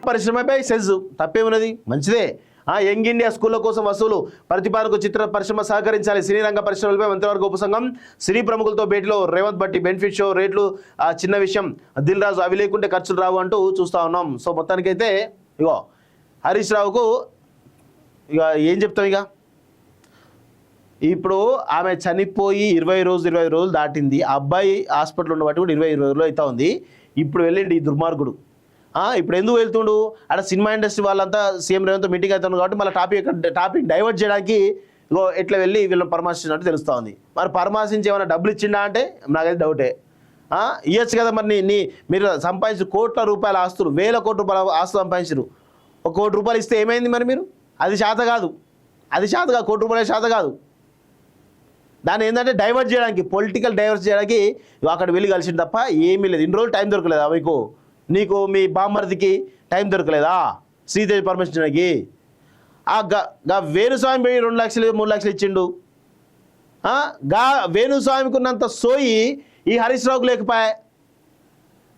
పరిశ్రమపై సెజ్ తప్పేమున్నది, మంచిదే. Young India స్కూళ్ల కోసం వసూలు ప్రతిపాదనకు చిత్ర పరిశ్రమ సహకరించాలి. సినీ రంగ పరిశ్రమలపై మంత్రివర్గ ఉపసంఘం. సినీ ప్రముఖులతో భేటీలో రేవంత్ బట్టి బెనిఫిట్ షో రేట్లు చిన్న విషయం, దిల్ రాజు అవి లేకుంటే ఖర్చులు రావు అంటూ చూస్తూ ఉన్నాం. సో మొత్తానికైతే ఇగో హరీష్ రావుకు ఇక ఏం చెప్తాం, ఇక ఇప్పుడు ఆమె చనిపోయి 20 రోజులు దాటింది. ఆ అబ్బాయి హాస్పిటల్ ఉన్న బట్టి కూడా 20 రోజులు అవుతా ఉంది. ఇప్పుడు వెళ్ళండి ఈ దుర్మార్గుడు. ఇప్పుడు ఎందుకు వెళ్తుండు, అక్కడ సినిమా ఇండస్ట్రీ వాళ్ళంతా సీఎం రేవంత్ మీటింగ్ అవుతుంది కాబట్టి మళ్ళీ టాపిక్ డైవర్ట్ చేయడానికి ఇగో ఎట్లా వెళ్ళి వీళ్ళని పరామర్శించినట్టు తెలుస్తూ ఉంది. మరి పరామర్శించి ఏమైనా డబ్బులు ఇచ్చిండా అంటే నాకైతే డౌటే. ఇవ్వచ్చు కదా మరి. మీరు సంపాదించిన కోట్ల రూపాయల ఆస్తులు, వేల కోట్ల రూపాయల ఆస్తులు సంపాదించారు. 1 కోటి రూపాయలు ఇస్తే ఏమైంది మరి? మీరు అది శాత కాదు, కోటి రూపాయల శాత కాదు. దాన్ని ఏంటంటే డైవర్ట్ చేయడానికి, పొలిటికల్ డైవర్ట్ చేయడానికి అక్కడ వెళ్ళి కలిసింది తప్ప ఏమీ లేదు. ఇన్ని రోజులు టైం దొరకలేదా నీకు మీ బామ్మర్దికి టైం దొరకలేదా శ్రీదేవి పరమేశ్వరునికి? వేణుస్వామి పోయి 2 లక్షలు 3 లక్షలు ఇచ్చిండు. వేణుస్వామికి ఉన్నంత సోయి ఈ హరీష్ రావుకు లేకపోయా.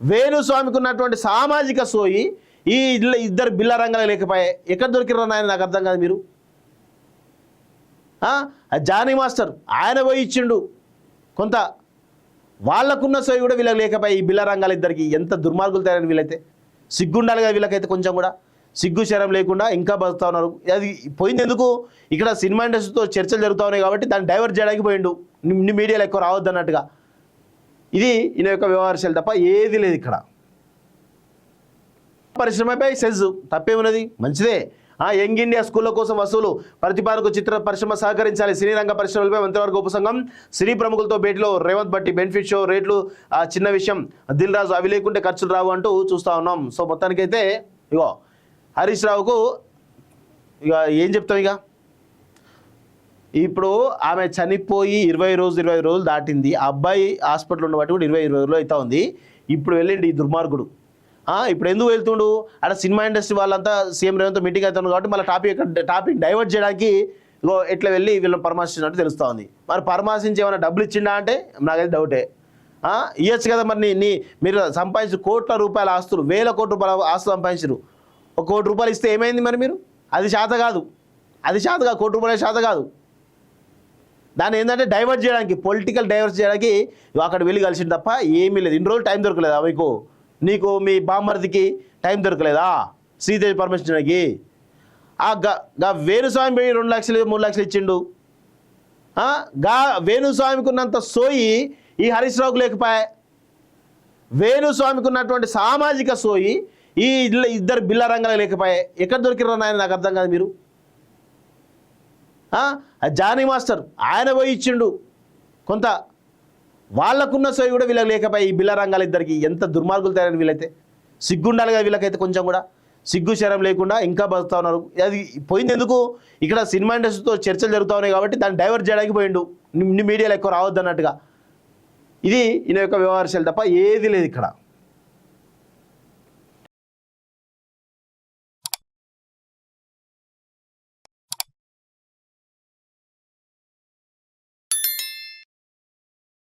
వేణుస్వామికి ఉన్నటువంటి సామాజిక సోయి ఈ ఇద్దరు బిల్ల రంగాలు లేకపోయా. ఎక్కడ దొరికిరని ఆయన నాకు అర్థం కాదు. మీరు జానీ మాస్టర్ ఆయన పోయి ఇచ్చిండు కొంత, వాళ్ళకున్న సోయి కూడా వీళ్ళకి లేకపోయి. ఈ బిల్ల రంగాలు ఇద్దరికి ఎంత దుర్మార్గులు తయారని వీళ్ళైతే. సిగ్గుండాలి కదా వీళ్ళకైతే, కొంచెం కూడా సిగ్గు శరం లేకుండా ఇంకా బతుకుతా ఉన్నారు. అది పోయింది ఎందుకు, ఇక్కడ సినిమా ఇండస్ట్రీతో చర్చలు జరుగుతూ ఉన్నాయి కాబట్టి దాన్ని డైవర్ట్ చేయడానికి పోయిండు. మీడియాలో ఎక్కువ రావద్దు అన్నట్టుగా. ఇది ఈయన యొక్క వ్యవహారాలు తప్ప ఏది లేదు ఇక్కడ. పరిశ్రమపై సెజ్ తప్పేమున్నది, మంచిదే. యంగ్ ఇండియా స్కూళ్ల కోసం వసూలు ప్రతిపాదనకు చిత్ర పరిశ్రమ సహకరించాలి. సినీ రంగ పరిశ్రమలపై మంత్రివర్గ ఉపసంఘం. సినీ ప్రముఖులతో భేటీలో రేవంత్ బట్టి బెనిఫిట్ షో రేట్లు చిన్న విషయం, దిల్ రాజు అవి లేకుంటే ఖర్చులు రావు అంటూ చూస్తూ ఉన్నాం. సో మొత్తానికైతే ఇగో హరీష్ రావుకు ఇక ఏం చెప్తాం, ఇక ఇప్పుడు ఆమె చనిపోయి 20 రోజులు దాటింది. ఆ అబ్బాయి హాస్పిటల్ ఉన్న బట్టి కూడా 20 రోజులు అవుతా ఉంది. ఇప్పుడు వెళ్ళండి ఈ దుర్మార్గుడు. ఇప్పుడు ఎందుకు వెళ్తుండు, అక్కడ సినిమా ఇండస్ట్రీ వాళ్ళంతా సీఎం రేవంత్ మీటింగ్ అవుతుంది కాబట్టి మళ్ళీ టాపిక్ డైవర్ట్ చేయడానికి ఇగో ఎట్లా వెళ్ళి వీళ్ళని పరామర్శించినట్టు తెలుస్తూ ఉంది. మరి పరామర్శించి ఏమైనా డబ్బులు ఇచ్చిండా అంటే నాకైతే డౌటే. ఇవ్వచ్చు కదా మరి. మీరు సంపాదించిన కోట్ల రూపాయల ఆస్తులు, వేల కోట్ల రూపాయల ఆస్తులు సంపాదించారు. 1 కోటి రూపాయలు ఇస్తే ఏమైంది మరి? మీరు అది శాత కాదు, కోటి రూపాయల శాత కాదు. దాన్ని ఏంటంటే డైవర్ట్ చేయడానికి, పొలిటికల్ డైవర్ట్ చేయడానికి అక్కడ వెళ్ళి కలిసింది తప్ప ఏమీ లేదు. ఇన్ని రోజులు టైం దొరకలేదా నీకు మీ బామ్మర్దికి టైం దొరకలేదా శ్రీదేవి పరమేశ్వరునికి? వేణుస్వామి పోయి 2 లక్షలు 3 లక్షలు ఇచ్చిండు. వేణుస్వామికి ఉన్నంత సోయి ఈ హరీష్ రావుకు లేకపోయా. వేణుస్వామికి ఉన్నటువంటి సామాజిక సోయి ఈ ఇద్దరు బిల్ల రంగాలు లేకపోయా. ఎక్కడ దొరికిరని ఆయన నాకు అర్థం కాదు. మీరు జానీ మాస్టర్ ఆయన పోయి ఇచ్చిండు కొంత, వాళ్ళకున్న సోయి కూడా వీళ్ళకి లేకపోయి. ఈ బిల్ల రంగాలు ఇద్దరికి ఎంత దుర్మార్గులు తయారని వీళ్ళైతే. సిగ్గుండాలి కదా వీళ్ళకైతే, కొంచెం కూడా సిగ్గు శరం లేకుండా ఇంకా బతుకుతా ఉన్నారు. అది పోయింది ఎందుకు, ఇక్కడ సినిమా ఇండస్ట్రీతో చర్చలు జరుగుతూ ఉన్నాయి కాబట్టి దాన్ని డైవర్ట్ చేయడానికి పోయిండు. మీడియాలో ఎక్కువ రావద్దు అన్నట్టుగా. ఇది ఈయన యొక్క వ్యవహారాలు తప్ప ఏది లేదు ఇక్కడ.